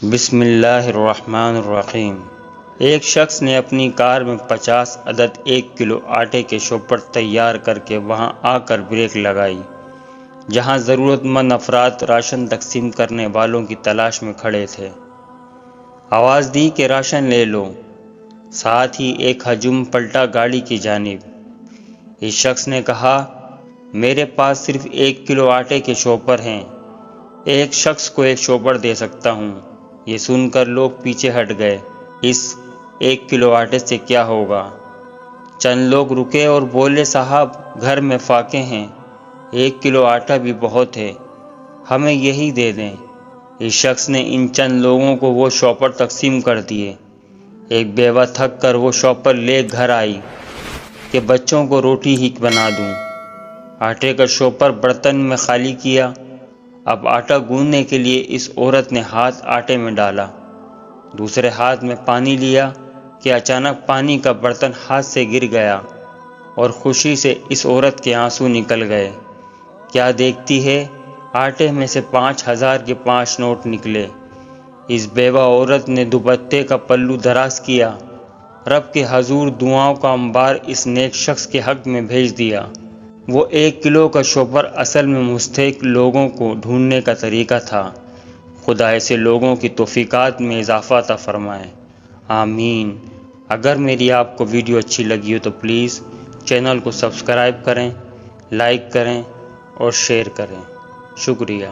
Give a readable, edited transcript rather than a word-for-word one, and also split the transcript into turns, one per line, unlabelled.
بسم اللہ الرحمن الرحیم۔ ایک شخص نے اپنی کار میں 50 عدد 1 کلو آٹے کے شوپر تیار کر کے وہاں آ کر بریک لگائی جہاں ضرورت مند افراد راشن تقسیم کرنے والوں کی تلاش میں کھڑے تھے۔ آواز دی کہ راشن لے لو، ساتھ ہی ایک ہجوم پلٹا گاڑی کی جانب۔ اس شخص نے کہا، میرے پاس صرف 1 کلو آٹے کے شوپر ہیں، ایک شخص کو 1 شوپر دے سکتا ہوں۔ یہ سن کر لوگ پیچھے ہٹ گئے، اس 1 کلو آٹے سے کیا ہوگا؟ چند لوگ رکے اور بولے، صاحب گھر میں فاقے ہیں، 1 کلو آٹا بھی بہت ہے، ہمیں یہی دے دیں۔ اس شخص نے ان چند لوگوں کو وہ شوپر تقسیم کر دیے۔ ایک بیوہ تھک کر وہ شوپر لے گھر آئی کہ بچوں کو روٹی ہی بنا دوں۔ آٹے کا شوپر برتن میں خالی کیا۔ اب آٹا گوندنے کے لیے اس عورت نے ہاتھ آٹے میں ڈالا، دوسرے ہاتھ میں پانی لیا کہ اچانک پانی کا برتن ہاتھ سے گر گیا اور خوشی سے اس عورت کے آنسو نکل گئے۔ کیا دیکھتی ہے، آٹے میں سے 5000 کے 5 نوٹ نکلے۔ اس بیوہ عورت نے دوپٹے کا پلو دراز کیا، رب کے حضور دعاؤں کا انبار اس نیک شخص کے حق میں بھیج دیا۔ وہ 1 کلو کا شوپر اصل میں مستحق لوگوں کو ڈھونڈنے کا طریقہ تھا۔ خدا ایسے لوگوں کی توفیقات میں اضافہ عطا فرمائے، آمین۔ اگر میری آپ کو ویڈیو اچھی لگی ہو تو پلیز چینل کو سبسکرائب کریں، لائک کریں اور شیئر کریں۔ شکریہ۔